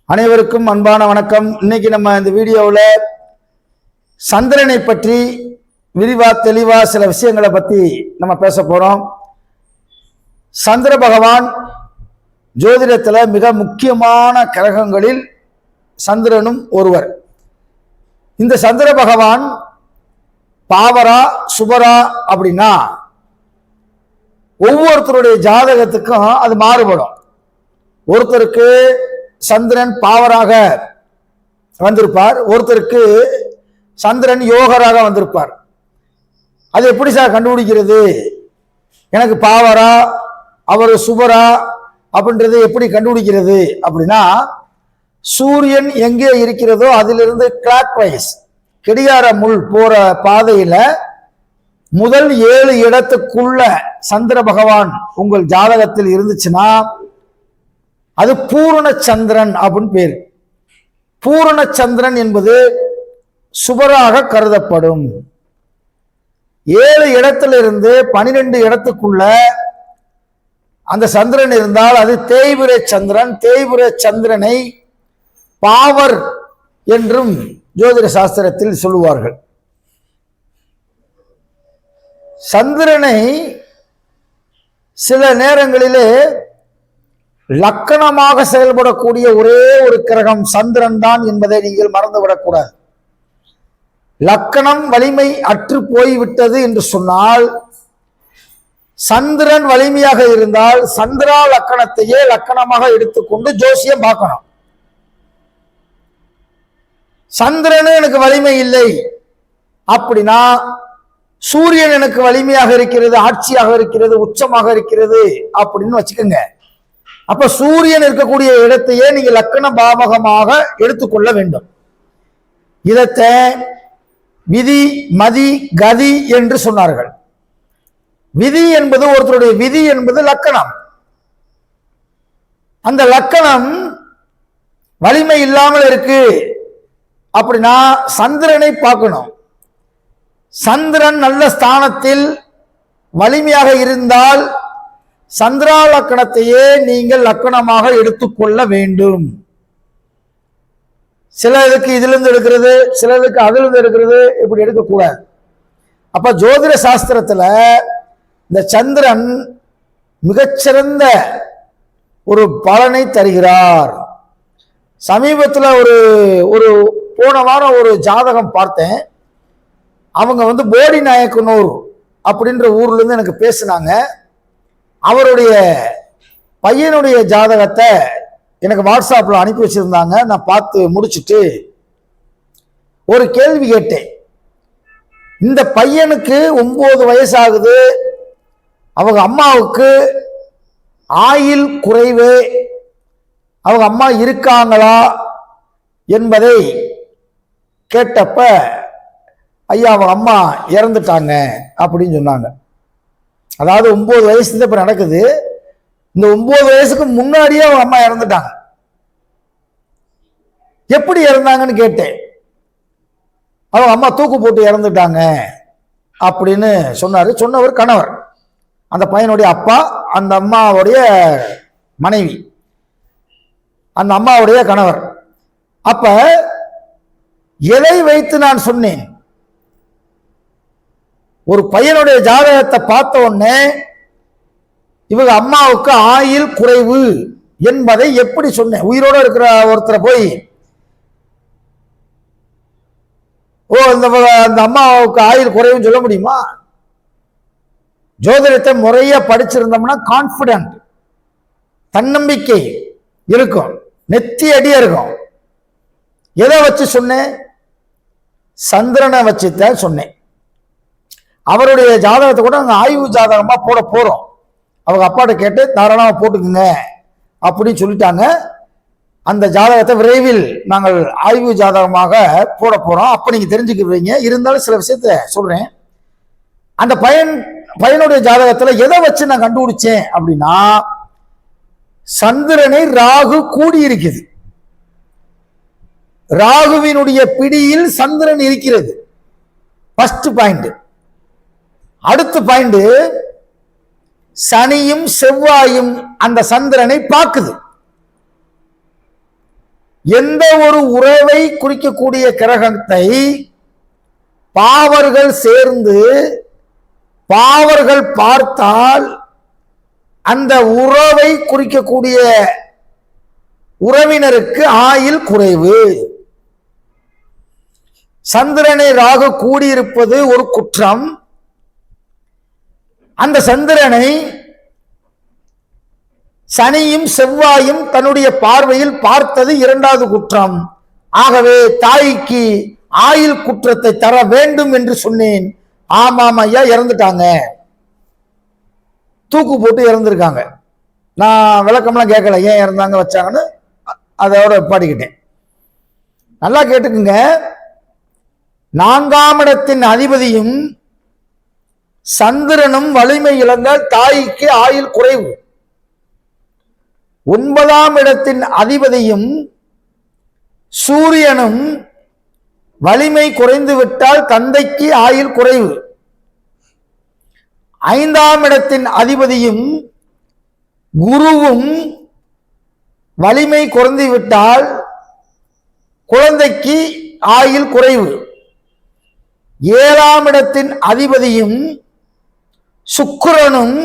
அனைவருக்கும் அன்பான வணக்கம். இன்னைக்கு நம்ம இந்த வீடியோவில் சந்திரனை பற்றி விரிவா தெளிவா சில விஷயங்களை பற்றி நம்ம பேச போறோம். சந்திர பகவான் ஜோதிடத்தில் மிக முக்கியமான கிரகங்களில் சந்திரனும் ஒருவர். இந்த சந்திர பகவான் பாவரா சுபரா அப்படின்னா ஒவ்வொருத்தருடைய ஜாதகத்துக்கும் அது மாறுபடும். ஒருத்தருக்கு சந்திரன் பாவராக வந்திருப்பார், ஒருத்தருக்கு சந்திரன் யோகராக வந்திருப்பார். அது எப்படி சார் கண்டுபிடிக்கிறது? எனக்கு பாவரா அவர் சுபரா அப்படின்றது எப்படி கண்டுபிடிக்கிறது அப்படின்னா, சூரியன் எங்கே இருக்கிறதோ அதிலிருந்து கிளாக் வைஸ் கடிகார முள் போற பாதையில முதல் 7 இடத்துக்குள்ள சந்திர பகவான் உங்கள் ஜாதகத்தில் இருந்துச்சுன்னா அது பூரண சந்திரன் அப்படின்னு பேர். பூரண சந்திரன் என்பது சுபராக கருதப்படும். 7 இடத்திலிருந்து 12 இடத்துக்குள்ள அந்த சந்திரன் இருந்தால் அது தேய்பிர சந்திரன். தேய்பிர சந்திரனை பாவர் என்றும் ஜோதிட சாஸ்திரத்தில் சொல்லுவார்கள். சந்திரனை சில நேரங்களிலே லக்கணமாக செயல்படக்கூடிய ஒரே ஒரு கிரகம் சந்திரன் தான் என்பதை நீங்கள் மறந்துவிடக்கூடாது. லக்கணம் வலிமை அற்று போய்விட்டது என்று சொன்னால், சந்திரன் வலிமையாக இருந்தால் சந்திரா லக்கணத்தையே லக்கணமாக எடுத்துக்கொண்டு ஜோசியம் பார்க்கணும். சந்திரன் எனக்கு வலிமை இல்லை அப்படின்னா சூரியன் எனக்கு வலிமையாக இருக்கிறது, ஆட்சியாக இருக்கிறது, உச்சமாக இருக்கிறது அப்படின்னு வச்சுக்கோங்க. அப்ப சூரியன் இருக்கக்கூடிய இடத்தையே நீங்க லக்கண பாவகமாக எடுத்துக்கொள்ள வேண்டும். இதத்தை விதி மதி கதி என்று சொன்னார்கள். விதி என்பது ஒருத்தருடைய விதி என்பது லக்கணம். அந்த லக்கணம் வலிமை இல்லாமல் இருக்கு அப்படின்னா சந்திரனை பார்க்கணும். சந்திரன் நல்ல ஸ்தானத்தில் வலிமையாக இருந்தால் சந்திரா லக்கணத்தையே நீங்கள் லக்கணமாக எடுத்துக்கொள்ள வேண்டும். சிலருக்கு இதிலிருந்து எடுக்கிறது, சிலருக்கு அதிலிருந்து எடுக்கிறது, இப்படி எடுக்கக்கூடாது. அப்ப ஜோதிட சாஸ்திரத்துல இந்த சந்திரன் மிகச்சிறந்த ஒரு பலனை தருகிறார். சமீபத்தில் ஒரு போன வாரம் ஒரு ஜாதகம் பார்த்தேன். அவங்க போடி நாயக்கனூர் அப்படின்ற ஊர்ல இருந்து எனக்கு பேசினாங்க. அவருடைய பையனுடைய ஜாதகத்தை எனக்கு வாட்ஸ்அப்ல அனுப்பி வச்சிருந்தாங்க. நான் பார்த்து முடிச்சுட்டு ஒரு கேள்வி கேட்டேன். இந்த பையனுக்கு 9 வயசாகுது, அவங்க அம்மாவுக்கு ஆயுள் குறைவு, அவங்க அம்மா இருக்காங்களா என்பதை கேட்டப்ப, ஐயா அவங்க அம்மா இறந்துட்டாங்க அப்படின்னு சொன்னாங்க. அதாவது 9 வயசு இப்ப நடக்குது. இந்த 9 வயசுக்கு முன்னாடியே அவங்க அம்மா இறந்துட்டாங்க. எப்படி இறந்தாங்கன்னு கேட்டேன். அவங்க அம்மா தூக்கு போட்டு இறந்துட்டாங்க அப்படின்னு சொன்னாரு. சொன்னவர் கணவர், அந்த பையனுடைய அப்பா, அந்த அம்மாவுடைய மனைவி, அந்த அம்மாவுடைய கணவர். அப்ப எதை வைத்து நான் சொன்னேன்? ஒரு பையனுடைய ஜாதகத்தை பார்த்த உடனே இவங்க அம்மாவுக்கு ஆயுள் குறைவு என்பதை எப்படி சொன்னேன்? உயிரோடு இருக்கிற ஒருத்தரை போய் அந்த அம்மாவுக்கு ஆயுள் குறைவுன்னு சொல்ல முடியுமா? ஜோதிடத்தை முறையா படிச்சிருந்தோம்னா கான்பிடன்ட், தன்னம்பிக்கை இருக்கும், நெத்தி அடியா இருக்கும். எதை வச்சு சொன்னேன்? சந்திரனை வச்சுதான் சொன்னேன். அவருடைய ஜாதகத்தை கூட நாங்கள் ஆய்வு ஜாதகமா போட போறோம். அவங்க அப்பாட்ட கேட்டு தாராளமா போட்டுக்குங்க அப்படின்னு சொல்லிட்டாங்க. அந்த ஜாதகத்தை விரைவில் நாங்கள் ஆய்வு ஜாதகமாக போட போறோம். அப்ப நீங்க தெரிஞ்சுக்கிறீங்க. இருந்தாலும் சில விஷயத்த சொல்றேன். அந்த பையனுடைய ஜாதகத்துல எதை வச்சு நான் கண்டுபிடிச்சேன் அப்படின்னா, சந்திரனை ராகு கூடி இருக்குது. ராகுவினுடைய பிடியில் சந்திரன் இருக்கிறது. First point. அடுத்த பாயிண்ட், சனியும் செவ்வாயும் அந்த சந்திரனை பார்க்குது. எந்த ஒரு உறவை குறிக்கக்கூடிய கிரகத்தை பாவர்கள் சேர்ந்து பாவர்கள் பார்த்தால் அந்த உறவை குறிக்கக்கூடிய உறவினருக்கு ஆயுள் குறைவு. சந்திரனை ராகு கூடியிருப்பது ஒரு குற்றம். அந்த சந்திரனை சனியும் செவ்வாயும் தன்னுடைய பார்வையில் பார்த்தது இரண்டாவது குற்றம். ஆகவே தாய்க்கு ஆயுள் குற்றத்தை தர வேண்டும் என்று சொன்னேன். ஆமாம் ஐயா, இறந்துட்டாங்க, தூக்கு போட்டு இறந்துருக்காங்க. நான் விளக்கம்லாம் கேட்கல, ஏன் இறந்தாங்க வச்சாங்கன்னு அதோட பாடிக்கிட்டேன். நல்லா கேட்டுக்குங்க. 4ஆம் இடத்தின் அதிபதியும் சந்திரனும் வலிமை இழந்தால் தாய்க்கு ஆயுள் குறைவு. 9ஆம் இடத்தின் அதிபதியும் சூரியனும் வலிமை குறைந்து விட்டால் தந்தைக்கு ஆயுள் குறைவு. 5ஆம் இடத்தின் அதிபதியும் குருவும் வலிமை குறைந்து விட்டால் குழந்தைக்கு ஆயுள் குறைவு. 7ஆம் இடத்தின் அதிபதியும் சுக்கிரனும்,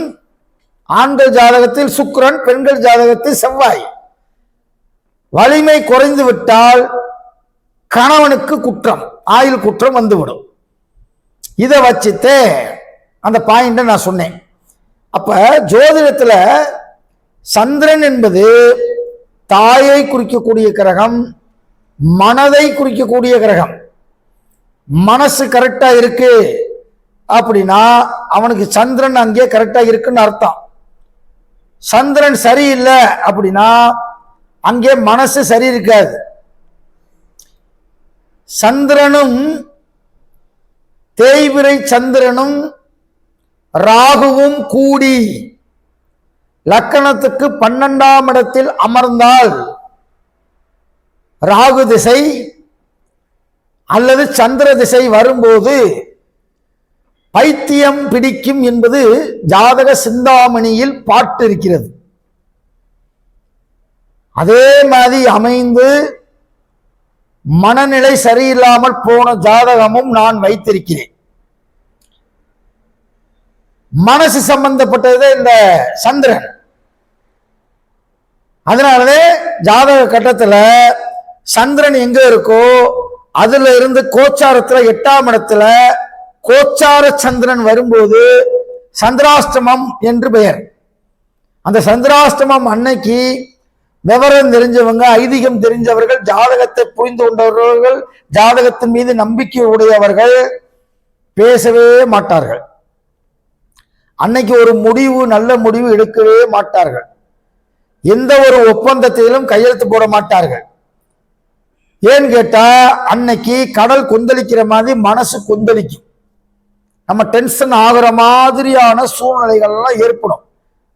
ஆண்கள் ஜாதகத்தில் சுக்கிரன், பெண்கள் ஜாதகத்தில் செவ்வாய், வலிமை குறைந்து விட்டால் கணவனுக்கு குற்றம், ஆயுள் குற்றம் வந்துவிடும். இதை வச்சுட்டு அந்த பாயிண்ட நான் சொன்னேன். அப்ப ஜோதிடத்துல சந்திரன் என்பது தாயை குறிக்கக்கூடிய கிரகம், மனதை குறிக்கக்கூடிய கிரகம். மனசு கரெக்டா இருக்கு அப்படின்னா அவனுக்கு சந்திரன் அங்கே கரெக்டா இருக்குன்னு அர்த்தம். சந்திரன் சரியில்லை அப்படின்னா அங்கே மனசு சரி இருக்காது. சந்திரனும் தேய்பிரை சந்திரனும் ராகுவும் கூடி லக்கணத்துக்கு 12ஆம் இடத்தில் அமர்ந்தால் ராகு திசை அல்லது சந்திர திசை வரும்போது பைத்தியம் பிடிக்கும் என்பது ஜாதக சிந்தாமணியில் பாட்டு இருக்கிறது. அதே மாதிரி அமைந்து மனநிலை சரியில்லாமல் போன ஜாதகமும் நான் வைத்திருக்கிறேன். மனசு சம்பந்தப்பட்டது இந்த சந்திரன். அதனாலவே ஜாதக கட்டத்துல சந்திரன் எங்க இருக்கோ அதுல இருந்து கோச்சாரத்துல 8ஆம் இடத்துல கோச்சார சந்திரன் வரும்போது சந்திராஷ்டமம் என்று பெயர். அந்த சந்திராஷ்டமம் அன்னைக்கு விவரம் தெரிஞ்சவங்க, ஐதீகம் தெரிஞ்சவர்கள், ஜாதகத்தை புரிந்து கொண்டவர்கள், ஜாதகத்தின் மீது நம்பிக்கை உடையவர்கள் பேசவே மாட்டார்கள். அன்னைக்கு ஒரு முடிவு, நல்ல முடிவு எடுக்கவே மாட்டார்கள். எந்த ஒரு ஒப்பந்தத்திலும் கையெழுத்து போட மாட்டார்கள். ஏன்னு கேட்டா அன்னைக்கு கடல் கொந்தளிக்கிற மாதிரி மனசு கொந்தளிக்கும். நம்ம டென்ஷன் ஆகுற மாதிரியான சூழ்நிலைகள்லாம் ஏற்படும்.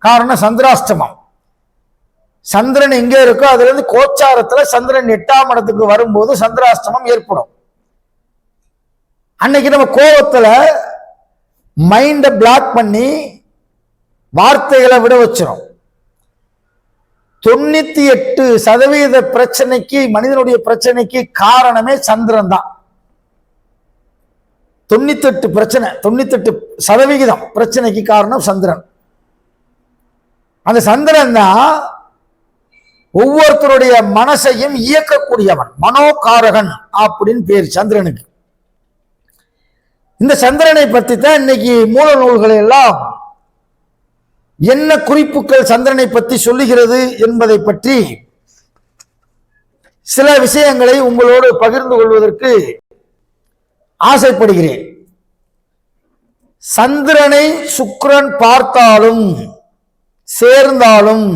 காரணம் சந்திராஷ்டமம். சந்திரன் எங்கே இருக்கோ அதுல இருந்து கோச்சாரத்துல சந்திரன் 8ஆம் இடத்துக்கு வரும்போது சந்திராஷ்டமம் ஏற்படும். அன்னைக்கு நம்ம கோபத்துல மைண்ட பிளாக் பண்ணி வார்த்தைகளை விட வச்சிடும். 98% பிரச்சனைக்கு, மனிதனுடைய பிரச்சனைக்கு காரணமே சந்திரன் தான். 98 பிரச்சனை, 98% பிரச்சனைக்கு காரணம் சந்திரன். அந்த சந்திரன் தான் ஒவ்வொருத்தருடைய மனசையும் இயக்கக்கூடியவன், மனோகாரகன் அப்படின்னு பேர் சந்திரனுக்கு. இந்த சந்திரனை பற்றி தான் இன்னைக்கு மூல நூல்களை எல்லாம் என்ன குறிப்புகள் சந்திரனை பற்றி சொல்லுகிறது என்பதை பற்றி சில விஷயங்களை உங்களோடு பகிர்ந்து கொள்வதற்கு ஆசைப்படுகிறேன். சந்திரனை சுக்கிரன் பார்த்தாலும் சேர்ந்தாலும்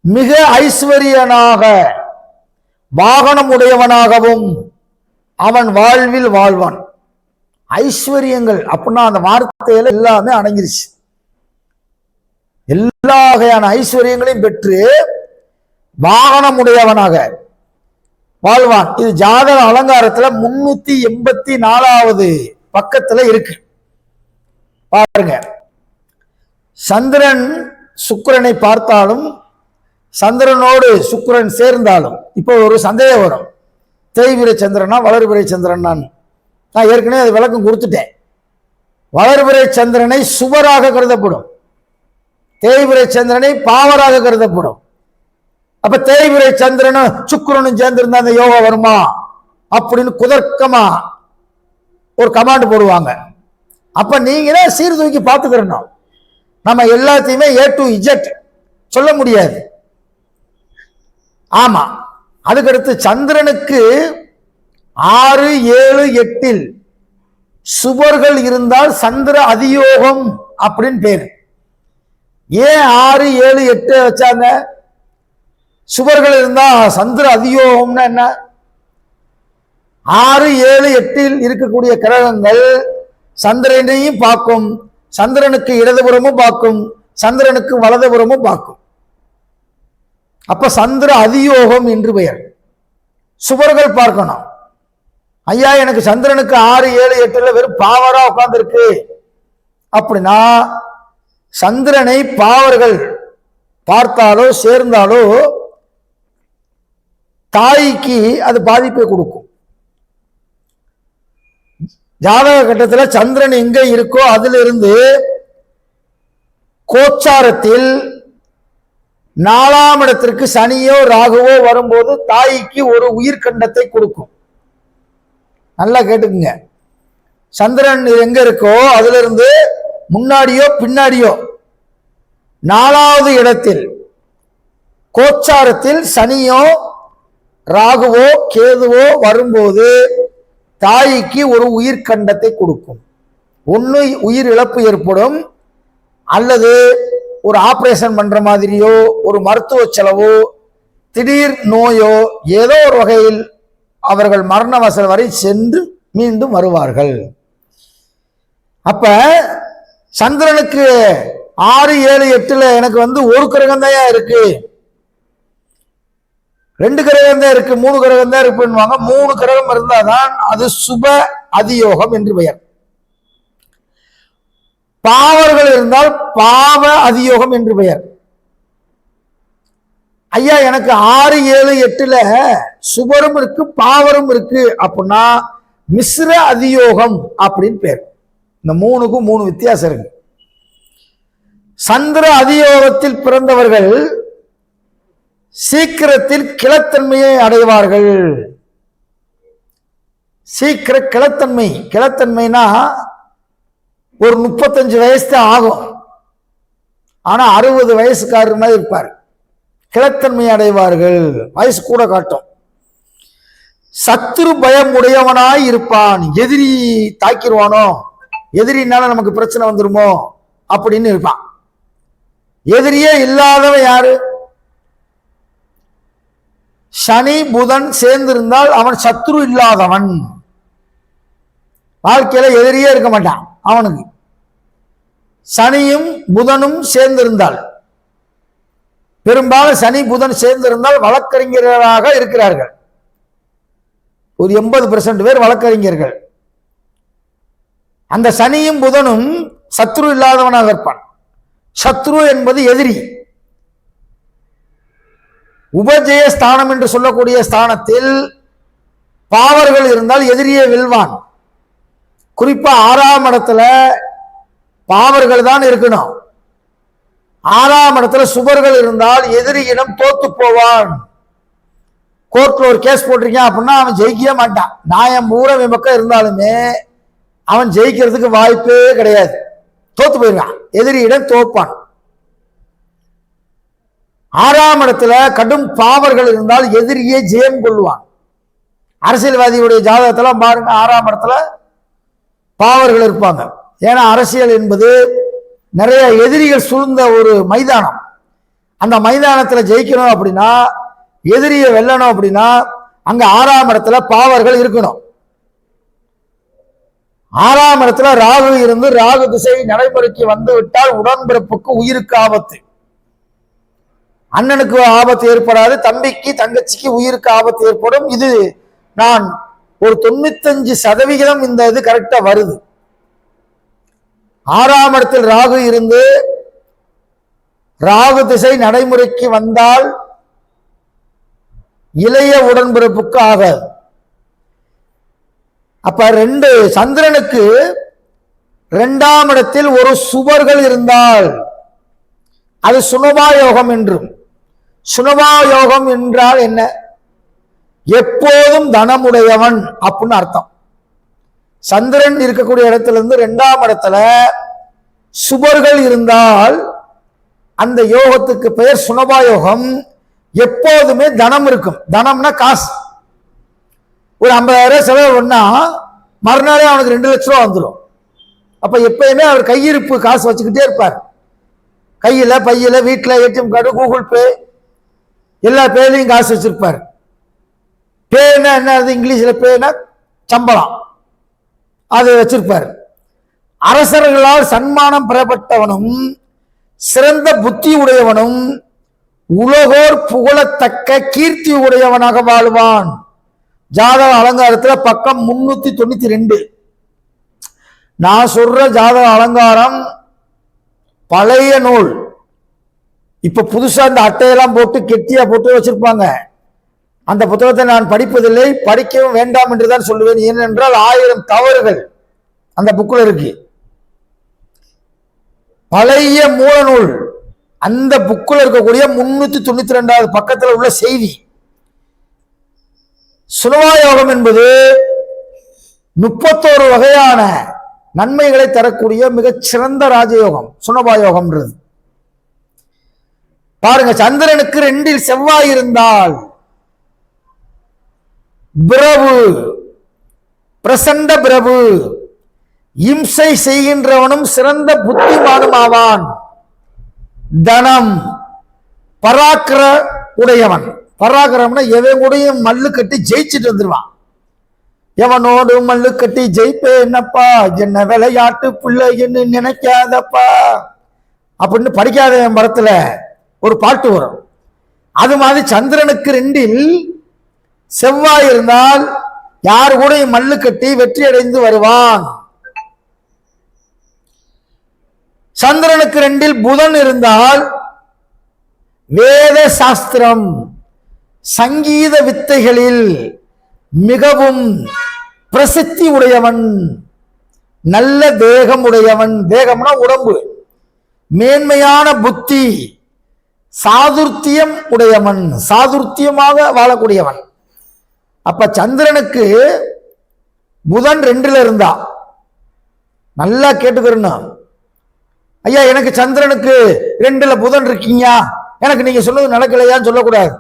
மிக ஐஸ்வர்யனாக, வாகனம் உடையவனாகவும் அவன் வாழ்வில் வாழ்வான். ஐஸ்வர்யங்கள் அப்படின்னா அந்த வார்த்தையில எல்லாமே அடங்கிருச்சு. எல்லா வகையான ஐஸ்வர்யங்களையும் பெற்று வாகனம் உடையவனாக வாழ்வான். இது ஜாதக அலங்காரத்துல 384வது பக்கத்துல இருக்கு. பாருங்க, சந்திரன் சுக்கிரனை பார்த்தாலும் சந்திரனோடு சுக்கிரன் சேர்ந்தாலும் இப்போ ஒரு சந்தேகம் வரும், தேய்பிறை சந்திரனா வளர்பிறை சந்திரன். நான் ஏற்கனவே அது விளக்கம் கொடுத்துட்டேன். வளர்பிறை சந்திரனை சுவராக கருதப்படும், தேய்பிறை சந்திரனை பாவராக கருதப்படும். அப்ப தேய்பிறை சந்திரனும் சுக்கிரனும் சேர்ந்திருந்தா அந்த யோகா வருமா அப்படின்னு குதர்க்கமா ஒரு கமாண்ட் போடுவாங்க. அப்ப நீங்களே சீர்தூக்கி பார்த்துக்கிறணும். நம்ம எல்லாத்தையுமே A to Z சொல்ல முடியாது. ஆமா, அதுக்கடுத்து சந்திரனுக்கு 6, 7, 8 சுபர்கள் இருந்தால் சந்திர அதியோகம் அப்படின்னு பேரு. ஏன் 6, 7, 8 வச்சாங்க? சுபர்கள் இருந்தா சந்திர அதியோகம்னா என்ன? 6, 7, 8 இருக்கக்கூடிய கிரகங்கள் சந்திரனையும் பார்க்கும், சந்திரனுக்கு இடதுபுறமும் பார்க்கும், சந்திரனுக்கு வலதுபுறமும் பார்க்கும். அப்ப சந்திர அதியோகம் என்று பெயர். சுபர்கள் பார்க்கணும். ஐயா எனக்கு சந்திரனுக்கு 6, 7, 8 வெறும் பாவரா உட்கார்ந்து இருக்கு அப்படின்னா சந்திரனை பாவர்கள் பார்த்தாலோ சேர்ந்தாலோ தாய்க்கு அது பாதிப்பை கொடுக்கும். ஜாதக கட்டத்தில் சந்திரன் எங்க இருக்கோ அதிலிருந்து கோச்சாரத்தில் 4ஆம் இடத்திற்கு சனியோ ராகுவோ வரும்போது தாய்க்கு ஒரு உயிர்கண்டத்தை கொடுக்கும். நல்லா கேட்டுக்குங்க. சந்திரன் எங்க இருக்கோ அதுல இருந்து முன்னாடியோ பின்னாடியோ 4வது இடத்தில் கோச்சாரத்தில் சனியோ ராகுவோ கேதுவோ வரும்போது தாய்க்கு ஒரு உயிர்கண்டத்தை கொடுக்கும். ஒன்று உயிர் இழப்பு ஏற்படும், அல்லது ஒரு ஆபரேஷன் பண்ற மாதிரியோ ஒரு மருத்துவ செலவோ திடீர் நோயோ ஏதோ ஒரு வகையில் அவர்கள் மரணவசல் வரை சென்று மீண்டும் வருவார்கள். அப்ப சந்திரனுக்கு 6, 7, 8 எனக்கு ஒரு கிரகம் தான் இருக்கு, 2 கிரகம் தான் இருக்கு, 3 கிரகம் தான் இருக்குன்னுவாங்க. 3 கிரகம் இருந்தாதான் அது சுப அதியோகம் என்று பெயர். பாவர்கள் இருந்தால் பாவ அதியோகம் என்று பெயர். ஐயா எனக்கு 6, 7, 8 சுபரும் இருக்கு பாவரும் இருக்கு அப்படின்னா மிஸ்ர அதியோகம் அப்படின்னு பேர். இந்த 3க்கும் 3 வித்தியாசம் இருக்கு. சந்திர அதியோகத்தில் பிறந்தவர்கள் சீக்கிரத்தில் கிளத்தன்மையை அடைவார்கள். சீக்கிர கிளத்தன்மைனா ஒரு 35 வயசு தான் ஆகும், ஆனா 60 வயசுக்காரர் மாதிரி இருப்பார். கிளத்தன்மை அடைவார்கள், வயசு கூட காட்டும். சத்துரு பயம் உடையவனாய் இருப்பான். எதிரி தாக்கிடுவானோ, எதிரினால நமக்கு பிரச்சனை வந்துருமோ அப்படின்னு இருப்பான். எதிரியே இல்லாதவன் யாரு? சனி புதன் சேர்ந்திருந்தால் அவன் சத்ரு இல்லாதவன். வாழ்க்கையில எதிரியே இருக்க மாட்டான் அவனுக்கு. சனியும் புதனும் சேர்ந்திருந்தால், பெரும்பாலும் சனி புதன் சேர்ந்திருந்தால் வழக்கறிஞர்களாக இருக்கிறார்கள். ஒரு 80% பேர் வழக்கறிஞர்கள். அந்த சனியும் புதனும் சத்ரு இல்லாதவனாக இருப்பான். சத்ரு என்பது எதிரி. உபஜய ஸ்தானம் என்று சொல்லக்கூடிய ஸ்தானத்தில் பாவர்கள் இருந்தால் எதிரியை வெல்வான். குறிப்பா 6ஆம் இடத்துல பாவர்கள் தான் இருக்கணும். 6ஆம் இடத்துல சுபர்கள் இருந்தால் எதிரியிடம் தோத்து போவான். கோர்ட்ல ஒரு கேஸ் போட்டிருக்கான் அப்படின்னா அவன் ஜெயிக்கவே மாட்டான். நியாயம் பூரா பக்கம் இருந்தாலுமே அவன் ஜெயிக்கிறதுக்கு வாய்ப்பே கிடையாது, தோத்து போயிருக்கான், எதிரியிடம் தோப்பான். 6ஆம் இடத்துல கடும் பாவர்கள் இருந்தால் எதிரியே ஜெயம் கொள்வான். அரசியல்வாதியுடைய ஜாதகத்துல பாருங்க, 6ஆம் இடத்துல பாவர்கள் இருப்பாங்க. ஏன்னா அரசியல் என்பது நிறைய எதிரிகள் சூழ்ந்த ஒரு மைதானம். அந்த மைதானத்துல ஜெயிக்கணும் அப்படின்னா, எதிரியை வெல்லணும் அப்படின்னா அங்க 6ஆம் இடத்துல பாவர்கள் இருக்கணும். 6ஆம் இடத்துல ராகு இருந்து ராகு திசை நடைமுறைக்கு வந்து விட்டால் உடன்பிறப்புக்கு உயிருக்கு ஆபத்து. அண்ணனுக்கு ஆபத்து ஏற்படாது, தம்பிக்கு தங்கச்சிக்கு உயிருக்கு ஆபத்து ஏற்படும். இது நான் ஒரு 95% இந்த இது கரெக்டா வருது. 6ஆம் இடத்தில் ராகு இருந்து ராகு திசை நடைமுறைக்கு வந்தால் இளைய உடன்பிறப்புக்கு ஆகாது. அப்ப சந்திரனுக்கு 2ஆம் இடத்தில் ஒரு சுபர்கள் இருந்தால் அது சுனபா யோகம் என்றும். சுனபா யோகம் என்றால் என்ன? எப்போதும் தனமுடையவன் அப்படின்னு அர்த்தம். சந்திரன் இருக்கக்கூடிய இடத்துல இருந்து 2ஆம் இடத்துல சுபர்கள் இருந்தால் அந்த யோகத்துக்கு பெயர் சுனபா யோகம். எப்போதுமே தனம் இருக்கும். தனம்னா காசு. ஒரு 50,000 செலவு பண்ணா மறுநாளே அவனுக்கு 2 லட்சம் ரூபா வந்துடும். அப்ப எப்பயுமே அவர் கையிருப்பு காசு வச்சுக்கிட்டே இருப்பார். கையில, பையில, வீட்டுல, ஏடிஎம் கார்டு, கூகுள் பே, எல்லா பேர்லையும் காசு வச்சிருப்பார். பேனா என்ன, இங்கிலீஷ்ல பேனா சம்பளம், அது வச்சிருப்பார். அரசர்களால் சன்மானம் பெறப்பட்டவனும் சிறந்த புத்தி உடையவனும் உலகோர் புகழத்தக்க கீர்த்தி உடையவனாக வாழ்வான். ஜாதக அலங்காரத்துல பக்கம் 392. நான் சொல்ற ஜாதக அலங்காரம் பழைய நூல். இப்ப புதுசா இந்த அட்டையெல்லாம் போட்டு கெட்டியா போட்டு வச்சிருப்பாங்க. அந்த புத்தகத்தை நான் படிப்பதில்லை, படிக்கவும் வேண்டாம் என்றுதான் சொல்லுவேன். ஏனென்றால் 1000 தவறுகள் அந்த புக்கில் இருக்கு. பழைய மூல நூல், அந்த புக்கில் இருக்கக்கூடிய 392வது பக்கத்தில் உள்ள செய்தி. சுனபா யோகம் என்பது 31 வகையான நன்மைகளை தரக்கூடிய மிகச்சிறந்த ராஜயோகம் சுனபா யோகம்ன்றது. பாருங்க, சந்திரனுக்கு 2இல் செவ்வாய் இருந்தால் பிரபு, பிரசண்ட பிரபு, இம்சை செய்கின்றவனும் சிறந்த புத்திமானும் ஆவான். தனம், பராக்கிர உடையவன். பராக்கிரம்னா எவன் கூடயும் மல்லு கட்டி ஜெயிச்சுட்டு வந்துருவான். எவனோடு மல்லு கட்டி ஜெயிப்பே என்னப்பா, என்ன விளையாட்டு பிள்ளைன்னு நினைக்காதப்பா அப்படின்னு படிக்காத மரத்துல ஒரு பாட்டு வரும். அது மாதிரி சந்திரனுக்கு 2இல் செவ்வாய் இருந்தால் யாரு கூட மல்லு கட்டி வெற்றி அடைந்து வருவான். சந்திரனுக்கு 2இல் புதன் இருந்தால் வேத சாஸ்திரம், சங்கீத வித்தைகளில் மிகவும் பிரசித்தி உடையவன், நல்ல தேகம் உடையவன். தேகம்னா உடம்பு. மேன்மையான புத்தி, சாதுர்த்தியம் உடையவன், சாதுர்த்தியமாக வாழக்கூடியவன். அப்ப சந்திரனுக்கு புதன் 2ல இருந்தா நல்லா கேட்டுக்கிறணும். ஐயா, எனக்கு சந்திரனுக்கு 2ல புதன் இருக்கீங்க, எனக்கு நீங்க சொன்னது நடக்கலையான்னு சொல்லக்கூடாது.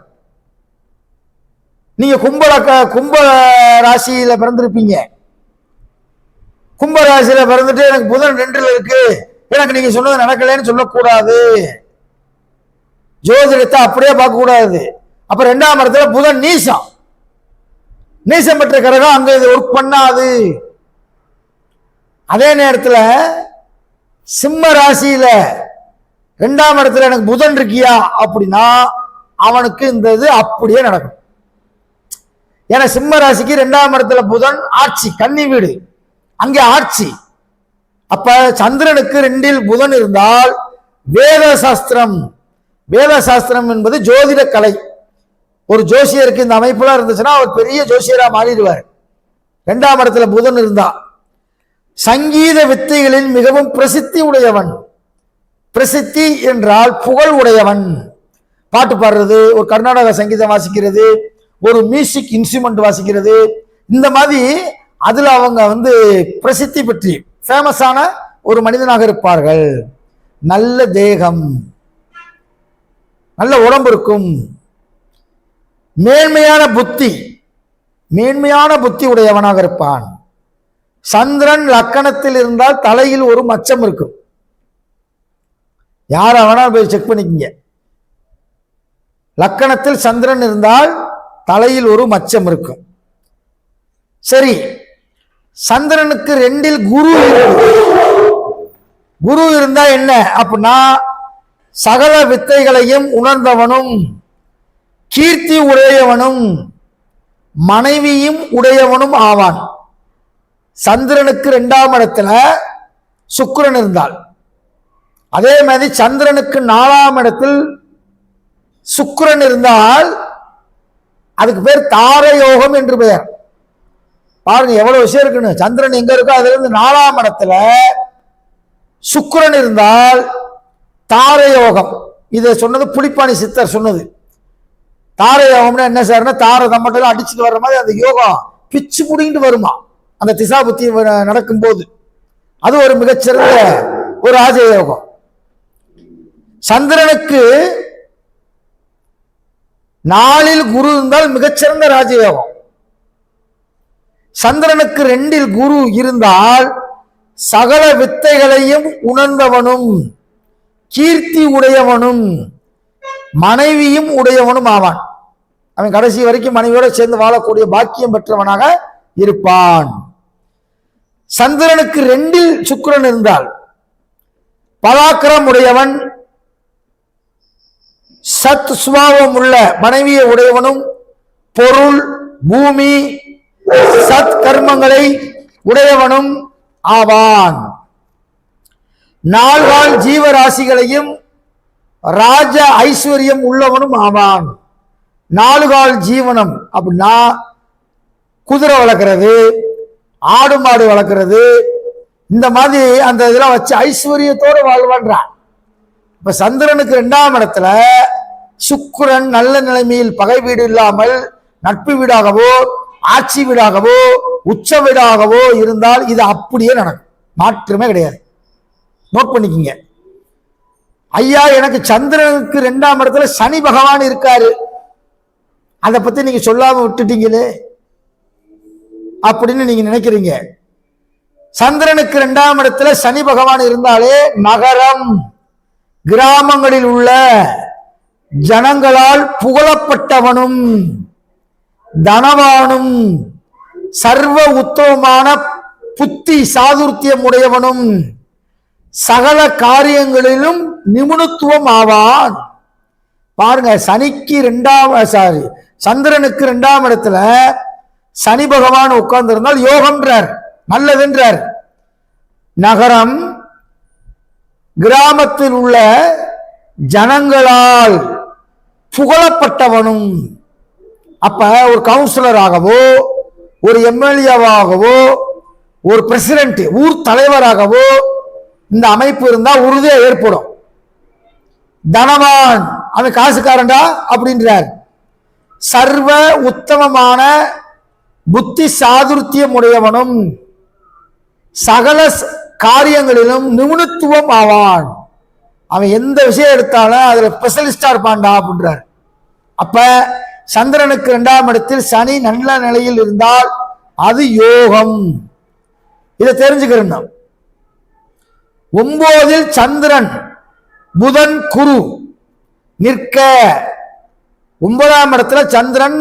நீங்க கும்ப ராசியில பிறந்திருப்பீங்க. கும்ப ராசியில பிறந்துட்டு எனக்கு புதன் 2ல இருக்கு, எனக்கு நீங்க சொன்னது நடக்கலைன்னு சொல்லக்கூடாது. ஜோதிடத்தை அப்படியே பார்க்க கூடாது. அப்ப 2ஆம் இடத்துல புதன் நீசம், நீசம் பெற்ற கிரகம், அங்க இது ஒர்க் பண்ணாது. அதே நேரத்தில் சிம்ம ராசியில 2ஆம் இடத்துல எனக்கு புதன் இருக்கியா அப்படின்னா அவனுக்கு இந்த இது அப்படியே நடக்கும். ஏன்னா சிம்ம ராசிக்கு 2ஆம் இடத்துல புதன் ஆட்சி, கன்னி வீடு, அங்கே ஆட்சி. அப்ப சந்திரனுக்கு 2இல் புதன் இருந்தால் வேத சாஸ்திரம், வேத சாஸ்திரம் என்பது ஜோதிட கலை. ஒரு ஜோசியருக்கு இந்த அமைப்புலாம் இருந்துச்சுன்னா அவர் பெரிய ஜோசியரா மாறிடுவார். 2ஆம் இடத்துல புதன் இருந்தா சங்கீத வித்தைகளில் மிகவும் பிரசித்தி உடையவன். பிரசித்தி என்றால் புகழ் உடையவன். பாட்டு பாடுறது, ஒரு கர்நாடக சங்கீதம் வாசிக்கிறது, ஒரு மியூசிக் இன்ஸ்ட்ருமெண்ட் வாசிக்கிறது, இந்த மாதிரி அதுல அவங்க பிரசித்தி பெற்றி ஃபேமஸான ஒரு மனிதனாக இருப்பார்கள். நல்ல தேகம், நல்ல உடம்பு இருக்கும், மேன்மையான புத்தி, மேன்மையான புத்தி உடையவனாக இருப்பான். சந்திரன் லக்கணத்தில் இருந்தால் தலையில் ஒரு மச்சம் இருக்கும். யார வேணா போய் செக் பண்ணிக்கங்க. லக்கணத்தில் சந்திரன் இருந்தால் தலையில் ஒரு மச்சம் இருக்கும். சரி, சந்திரனுக்கு 2இல் குரு, குரு இருந்தா என்ன அப்படின்னா சகல வித்தைகளையும் உணர்ந்தவனும் கீர்த்தி உடையவனும் மனைவியும் உடையவனும் ஆவான். சந்திரனுக்கு 2ஆம் இடத்துல சுக்கிரன் இருந்தால், அதே மாதிரி சந்திரனுக்கு 4ஆம் இடத்தில் சுக்கிரன் இருந்தால் அதுக்கு பேர் தார யோகம் என்று பெயர். பாருங்க எவ்வளவு விஷயம் இருக்குன்னு. சந்திரன் எங்க இருக்கோ அதுல இருந்து 4ஆம் இடத்துல சுக்கிரன் இருந்தால் தார யோகம். இதை சொன்னது புலிப்பாணி சித்தர் சொன்னது. தார யோகம்னா என்ன சார்னா, தார தம்மட்டெல்லாம் அடிச்சுட்டு வர்ற மாதிரி அந்த யோகம் பிச்சு முடிங்கிட்டு வருமா அந்த திசா புத்தி நடக்கும் போது. அது ஒரு மிகச்சிறந்த ஒரு ராஜயோகம். சந்திரனுக்கு 4ல் குரு இருந்தால் மிகச்சிறந்த ராஜயோகம். சந்திரனுக்கு 2ல் குரு இருந்தால் சகல வித்தைகளையும் உணர்ந்தவனும் கீர்த்தி உடையவனும் மனைவியும் உடையவனும் ஆவான். அவன் கடைசி வரைக்கும் மனைவியோட சேர்ந்து வாழக்கூடிய பாக்கியம் பெற்றவனாக இருப்பான். சந்திரனுக்கு 2ல் சுக்கிரன் இருந்தால் பராக்கிரம் உடையவன், சத் சுபாவம் உள்ள மனைவியை உடையவனும், பொருள் பூமி சத் கர்மங்களை உடையவனும் ஆவான். 4 ஜீவராசிகளையும் ராஜ ஐஸ்வர்யம் உள்ளவனும் ஆவான். 4 ஜீவனம் அப்படின்னா குதிரை வளர்க்கறது, ஆடு மாடு வளர்க்கறது, இந்த மாதிரி அந்த இதெல்லாம் வச்சு ஐஸ்வர்யத்தோடு வாழ்வான்றான். இப்ப சந்திரனுக்கு 2ஆம் இடத்துல சுக்கிரன் நல்ல நிலைமையில் பகை வீடு இல்லாமல் நட்பு வீடாகவோ ஆட்சி வீடாகவோ உச்ச வீடாகவோ இருந்தால் இது அப்படியே நடக்கும், மாற்றமே கிடையாது. நோட் பண்ணிக்கங்க ஐயா. எனக்கு சந்திரனுக்கு 2ஆம் இடத்துல சனி பகவான் இருக்காரு, அதை பத்தி நீங்க சொல்லாம விட்டுட்டீங்களே அப்படின்னு நீங்க நினைக்கிறீங்க. சந்திரனுக்கு 2ஆம் இடத்துல சனி பகவான் இருந்தாலே நகரம் கிராமங்களில் உள்ள ஜனங்களால் புகழப்பட்டவனும் தனவானும் சர்வ உத்தமமான புத்தி சாதுர்த்தியம் உடையவனும் சகல காரியங்களிலும் நிபுணத்துவம் ஆவான். பாருங்க, சந்திரனுக்கு 2ஆம் இடத்துல சனி பகவான் உட்கார்ந்து இருந்தால் யோகம்ன்றார், நல்லதுன்றார். நகரம் கிராமத்தில் உள்ள ஜனங்களால் புகழப்பட்டவனும். அப்ப ஒரு கவுன்சிலராகவோ ஒரு எம்எல்ஏவாகவோ ஒரு பிரசிடென்ட் ஊர் தலைவராகவோ இந்த அமைப்பு இருந்தா உறுதியா ஏற்படும். தனவான் அவன் காசுக்காரன்டா அப்படின்றார். சர்வ உத்தமமான புத்தி சாதுர்த்தியம் உடையவனும் சகல காரியங்களிலும் நிபுணத்துவம் ஆவான். அவன் எந்த விஷயம் எடுத்தாலும் அதுல ஸ்பெஷலிஸ்டா இருப்பான்டா அப்படின்றார். அப்ப சந்திரனுக்கு 2ஆம் இடத்தில் சனி நல்ல நிலையில் இருந்தால் அது யோகம். இதை தெரிஞ்சுக்கிறோம். 9ல் சந்திரன் புதன் குரு நிற்க, 9ஆம் இடத்துல சந்திரன்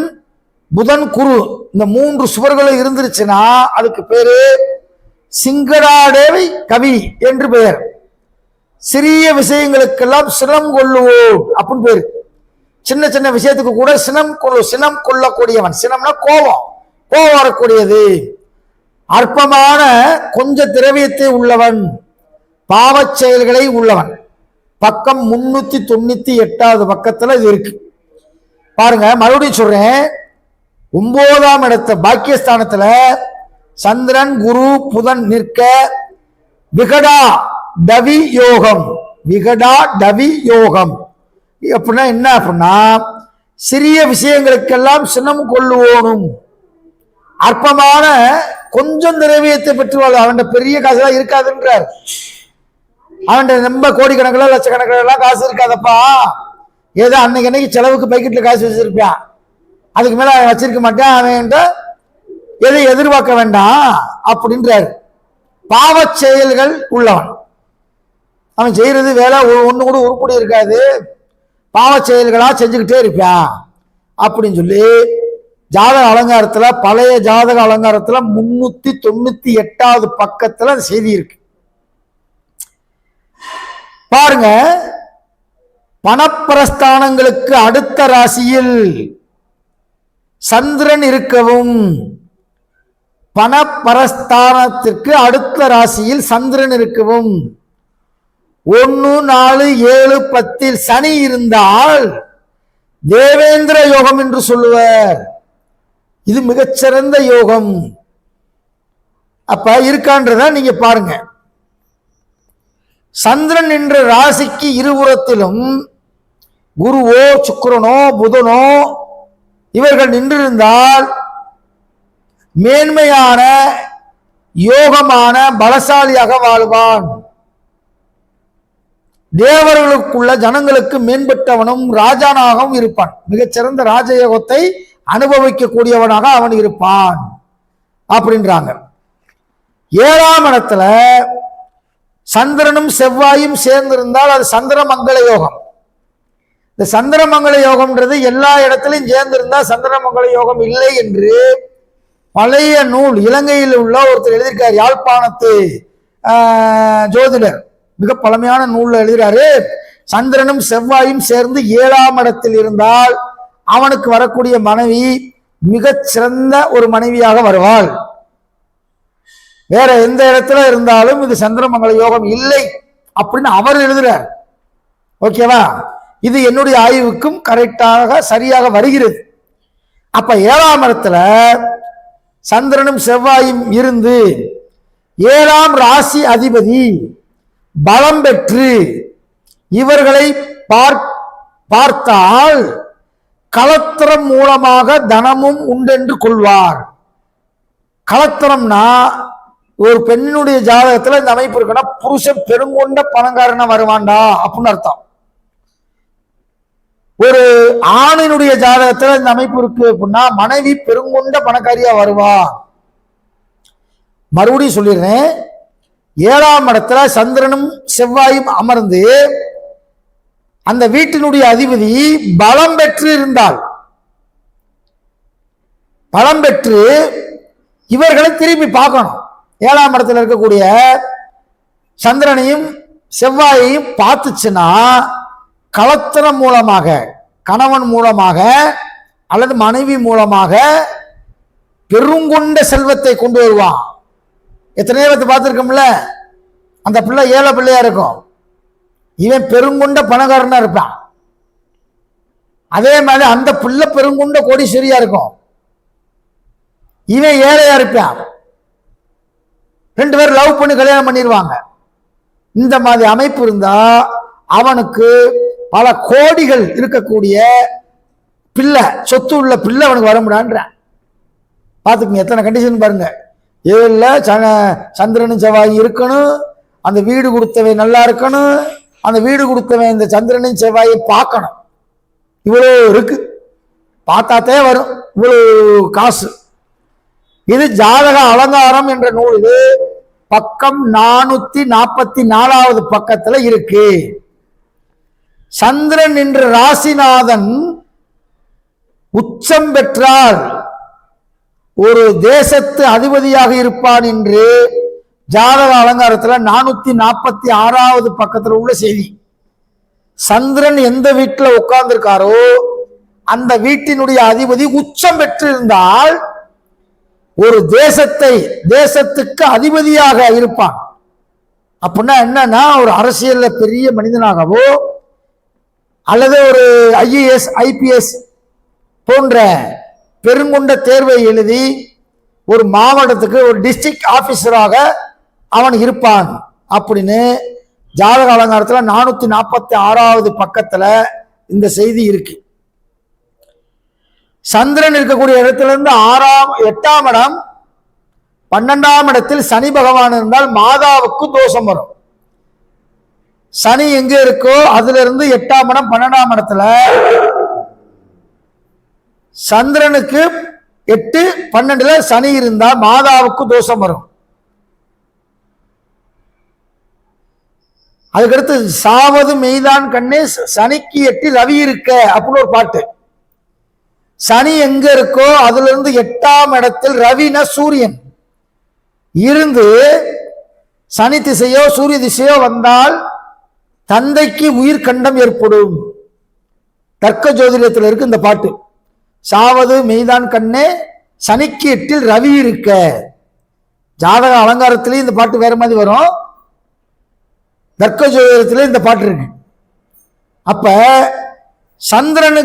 புதன் குரு இந்த 3 சுவர்களும் இருந்துருச்சுன்னா அதுக்கு பேரு சிங்கடாடேவை கவி என்று பெயர். சிறிய விஷயங்களுக்கெல்லாம் சினம் கொள்ளுவோம் அப்படின்னு பேரு. சின்ன சின்ன விஷயத்துக்கு கூட சினம் கொள்ளக்கூடியவன். சினம்னா கோபம் வரக்கூடியது. அற்பமான கொஞ்ச திரவியத்தை உள்ளவன், பாவச் செயல்களை உள்ளவன். பக்கம் 398வது பக்கத்துல இது இருக்கு பாருங்க. மறுபடியும் சொல்றேன், 9ஆம் இடத்த பாக்கியஸ்தானத்துல சந்திரன் குரு புதன் நிற்க விகடா டவி யோகம். விகடா டவி யோகம் அப்படின்னா என்ன அப்படின்னா, சிறிய விஷயங்களுக்கெல்லாம் சினம் கொள்ளுவோனும், அற்பமான கொஞ்சம் திரவியத்தை பெற்றுவாள். அவன் பெரிய காசுலாம் இருக்காதுன்றார். அவன் ரொம்ப கோடிக்கணக்கில் லட்சக்கணக்கில் காசு இருக்காதப்பா. ஏதோ அன்னைக்கு செலவுக்கு பைக்கெட்ல காசு வச்சிருப்பான், அதுக்கு மேல அவன் வச்சிருக்க மாட்டான். அவன் எதை எதிர்பார்க்க வேண்டாம் அப்படின்றார். பாவச் செயல்கள் உள்ளவன், அவன் செய்யறது வேலை ஒண்ணு கூட உருப்படி இருக்காது, பாவச் செயல்களா செஞ்சுக்கிட்டே இருப்பான் அப்படின்னு சொல்லி ஜாதக அலங்காரத்துல, பழைய ஜாதக அலங்காரத்துல 398வது பக்கத்துல செய்தி இருக்கு பாருங்க. பணப்பிரஸ்தானங்களுக்கு அடுத்த ராசியில் சந்திரன் இருக்கவும், பணப்பிரஸ்தானத்திற்கு அடுத்த ராசியில் சந்திரன் இருக்கவும், 1, 4, 7, 10 சனி இருந்தால் தேவேந்திர யோகம் என்று சொல்லுவர். இது மிகச்சிறந்த யோகம். அப்ப இருக்கான்றத நீங்க பாருங்க. சந்திரன் என்ற ராசிக்கு இருபுறத்திலும் குருவோ சுக்கிரனோ புதனோ இவர்கள் நின்றிருந்தால் மேன்மையான யோகமான பலசாலியாக வாழ்வான். தேவர்களுக்குள்ள ஜனங்களுக்கு மேம்பட்டவனும் ராஜானாகவும் இருப்பான். மிகச்சிறந்த ராஜயோகத்தை அனுபவிக்கக்கூடியவனாக அவன் இருப்பான் அப்படின்றாங்க. 7ஆம் இடத்துல சந்திரனும் செவ்வாயும் சேர்ந்திருந்தால் அது சந்திரமங்கல யோகம். இந்த சந்திரமங்கல யோகம்ன்றது எல்லா இடத்திலையும் சேர்ந்திருந்தா சந்திரமங்கல யோகம் இல்லை என்று பழைய நூல் இலங்கையில் உள்ள ஒருத்தர் எழுதியிருக்கார். யாழ்ப்பாணத்து ஜோதிடர் மிக பழமையான நூல்ல எழுதுறாரு. சந்திரனும் செவ்வாயும் சேர்ந்து 7ஆம் இடத்தில் இருந்தால் அவனுக்கு வரக்கூடிய மனைவி மிகச் சிறந்த ஒரு மனைவியாக வருவாள். வேற எந்த இடத்துல இருந்தாலும் இது சந்திரமங்கல யோகம் இல்லை அப்படின்னு அவர் எழுதுறார். ஓகேவா? இது என்னுடைய ஆய்வுக்கும் கரெக்டாக சரியாக வருகிறது. அப்ப 7ஆம் இடத்துல சந்திரனும் செவ்வாயும் இருந்து 7ஆம் ராசி அதிபதி பலம் பெற்று இவர்களை பார்த்தால் களத்திரம் மூலமாக தனமும் உண்டென்று கொள்வார். களத்திரம்னா ஒரு பெண்ணுடைய ஜாதகத்துல இந்த அமைப்பு இருக்குன்னா புருஷன் பெருங்கொண்ட பணக்காரனா வருவான்டா அப்படின்னு அர்த்தம். ஒரு ஆணினுடைய ஜாதகத்துல இந்த அமைப்பு இருக்கு அப்படின்னா மனைவி பெருங்கொண்ட பணக்காரியா வருவா. மறுபடியும் சொல்லிடுறேன். 7ஆம் இடத்துல சந்திரனும் செவ்வாயும் அமர்ந்து அந்த வீட்டினுடைய அதிபதி பலம் பெற்று இருந்தால், பலம் பெற்று இவர்களை திரும்பி பார்க்கணும். 7ஆம் இடத்துல இருக்கக்கூடிய சந்திரனையும் செவ்வாயையும் பார்த்துச்சுன்னா களத்திரம் மூலமாக கணவன் மூலமாக அல்லது மனைவி மூலமாக பெருங்கொண்ட செல்வத்தை கொண்டு வருவான். எத்தனையோ பேர்த்து பார்த்துருக்கோம்ல, அந்த பிள்ளை ஏழை பிள்ளையா இருக்கும், இவன் பெருங்கொண்ட பணக்காரனா இருப்பான். அதே மாதிரி அந்த பிள்ளை பெருங்கொண்ட கோடீஸ்வரியா இருக்கும், இவன் ஏழையா இருப்பான். 2 பேர் லவ் பண்ணி கல்யாணம் பண்ணிடுவாங்க. இந்த மாதிரி அமைப்பு இருந்தா அவனுக்கு பல கோடிகள் இருக்கக்கூடிய பிள்ளை, சொத்து உள்ள பிள்ளை அவனுக்கு வர முடியான்ற. பார்த்துக்குங்க எத்தனை கண்டிஷன் பாருங்க. 7ல் சந்திரனும் செவ்வாய் இருக்கணும், அந்த வீடு கொடுத்தவன் நல்லா இருக்கணும், அந்த வீடு கொடுத்தவன் இந்த சந்திரனும் செவ்வாயை பார்க்கணும். இவ்வளோ இருக்கு, பார்த்தாத்தே வரும் இவ்வளோ காசு. இது ஜாதக அலங்காரம் என்ற நூல் பக்கம் 444வது பக்கத்துல இருக்கு. சந்திரன் என்ற ராசிநாதன் உச்சம் பெற்றால் ஒரு தேசத்து அதிபதியாக இருப்பான் என்று ஜாதக அலங்காரத்துல 446வது பக்கத்துல உள்ள செய்தி. சந்திரன் எந்த வீட்டில் உட்கார்ந்து இருக்காரோ அந்த வீட்டினுடைய அதிபதி உச்சம் பெற்றிருந்தால் ஒரு தேசத்துக்கு அதிபதியாக இருப்பான். அப்படின்னா என்னன்னா ஒரு அரசியல்ல பெரிய மனிதனாகவோ அல்லது ஒரு IAS IPS போன்ற பெருங்கொண்ட தேர்வை எழுதி ஒரு மாவட்டத்துக்கு ஒரு டிஸ்ட்ரிக்ட் ஆபீசராக அவன் இருப்பான் அப்படின்னு ஜாதக அலங்காரத்துல 446வது பக்கத்துல இந்த செய்தி இருக்கு. சந்திரன் இருக்கக்கூடிய இடத்துல இருந்து 8ஆம் இடம் 12ஆம் இடத்தில் சனி பகவான் இருந்தால் மாதாவுக்கு தோஷம் வரும். சனி எங்க இருக்கோ அதுல இருந்து 8ஆம் இடம் 12ஆம் இடத்துல சந்திரனுக்கு 8 12ல சனி இருந்தா மாதாவுக்கு தோஷம் வரும். அதுக்கடுத்து சாவது மெய்தான் கண்ணே சனிக்கு 8 ரவி இருக்க அப்படின்னு ஒரு பாட்டு. சனி எங்க இருக்கோ அதுல இருந்து 8ஆம் இடத்தில் ரவினா சூரியன் இருந்து சனி திசையோ சூரிய திசையோ வந்தால் தந்தைக்கு உயிர் கண்டம் ஏற்படும். தர்க்க ஜோதிடத்தில் இருக்கு இந்த பாட்டு. சாவது மெய்தான் கண்ணே சனிக்கு 8ல் ரவி இருக்க. ஜாதக அலங்காரத்திலேயே இந்த பாட்டு வேற மாதிரி வரும், தர்க்க ஜோதிடத்திலே இந்த பாட்டு இருக்கு. அப்ப சந்திரன்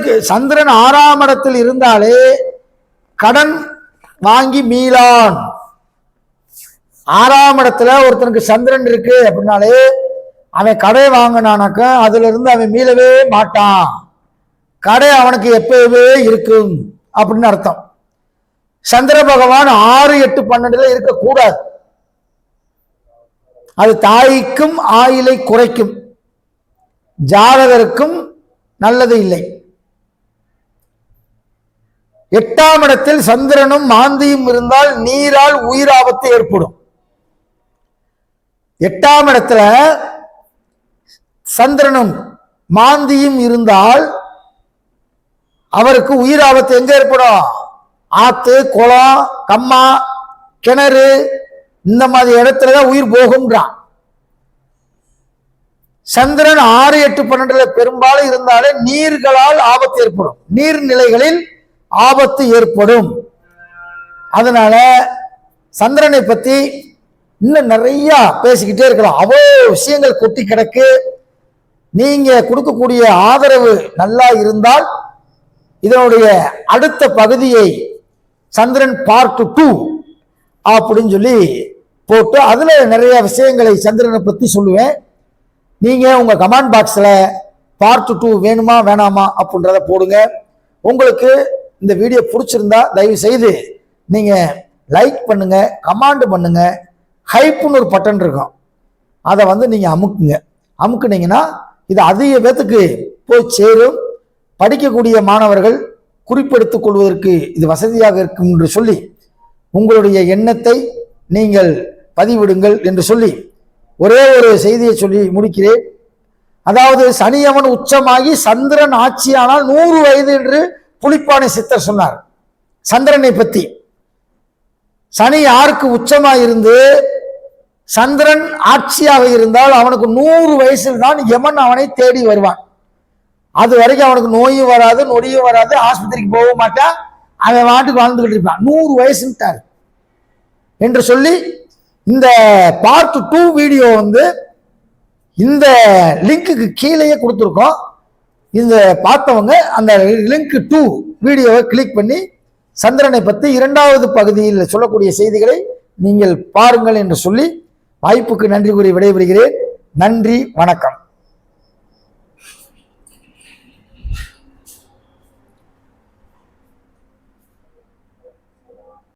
6ஆம் இடத்தில் இருந்தாலே கடன் வாங்கி மீளான். 6ஆம் இடத்துல ஒருத்தனுக்கு சந்திரன் இருக்கு அப்படின்னாலே அவன் கடை வாங்கினானாக்க அதுல இருந்து அவன் மீளவே மாட்டான். கடை அவனுக்கு எப்பவே இருக்கும் அப்படின்னு அர்த்தம். சந்திர பகவான் 6, 8, 12 இருக்கக்கூடாது. அது தாய்க்கும் ஆயிலை குறைக்கும், ஜாதகருக்கும் நல்லது இல்லை. 8ஆம் இடத்தில் சந்திரனும் மாந்தியும் இருந்தால் நீரால் உயிராபத்து ஏற்படும். 8ஆம் இடத்துல சந்திரனும் மாந்தியும் இருந்தால் அவருக்கு உயிராபத்து எங்க ஏற்படும்? ஆத்து, குளம், கம்மா, கிணறு இந்த மாதிரி இடத்துலதான் உயிர் போகும்ன்றான். சந்திரன் 6, 8, 12 பெரும்பாலும் இருந்தாலே நீர்களால் ஆபத்து ஏற்படும், நீர்நிலைகளில் ஆபத்து ஏற்படும். அதனால சந்திரனை பத்தி இன்னும் நிறைய பேசிக்கிட்டே இருக்கலாம். அவ்வளோ விஷயங்கள் கொட்டி கிடக்கு. நீங்க கொடுக்கக்கூடிய ஆதரவு நல்லா இருந்தால் இதனுடைய அடுத்த பகுதியை சந்திரன் பார்ட் 2 அப்படின்னு சொல்லி போட்டு அதுல நிறைய விஷயங்களை சந்திரனை பத்தி சொல்லுவேன். நீங்க உங்க கமெண்ட் பாக்ஸ்ல பார்ட் 2 வேணுமா வேணாமா அப்படின்றத போடுங்க. உங்களுக்கு இந்த வீடியோ பிடிச்சிருந்தா தயவு செய்து நீங்க லைக் பண்ணுங்க, கமெண்ட் பண்ணுங்க. ஹைப்னு ஒரு பட்டன் இருக்கும், அதை நீங்க அமுக்குனீங்கன்னா இது அதிக பேத்துக்கு போய் சேரும். படிக்கக்கூடிய மாணவர்கள் குறிப்பெடுத்துக் கொள்வதற்கு இது வசதியாக இருக்கும் என்று சொல்லி உங்களுடைய எண்ணத்தை நீங்கள் பதிவிடுங்கள் என்று சொல்லி ஒரே ஒரு செய்தியை சொல்லி முடிக்கிறேன். அதாவது சனியவன் உச்சமாகி சந்திரன் ஆட்சியானால் 100 வயது என்று புலிப்பாணி சித்தர் சொன்னார். சந்திரனை பத்தி சனி யாருக்கு உச்சமாயிருந்து சந்திரன் ஆட்சியாக இருந்தால் அவனுக்கு 100 வயசில் தான் யமன் அவனை தேடி வருவான். அது வரைக்கும் அவனுக்கு நோயும் வராது, நொடியும் வராது, ஆஸ்பத்திரிக்கு போக மாட்டான், அவன் வாட்டுக்கு வாழ்ந்துகிட்டு இருப்பான். 100 வயசுட்டார் என்று சொல்லி இந்த பார்ட் 2 வீடியோ இந்த லிங்க்குக்கு கீழேயே கொடுத்துருக்கோம். இந்த பார்த்தவங்க அந்த லிங்க் 2 வீடியோவை கிளிக் பண்ணி சந்திரனை பற்றி 2வது பகுதியில் சொல்லக்கூடிய செய்திகளை நீங்கள் பாருங்கள் என்று சொல்லி வாய்ப்புக்கு நன்றி கூறி விடைபெறுகிறேன். நன்றி, வணக்கம்.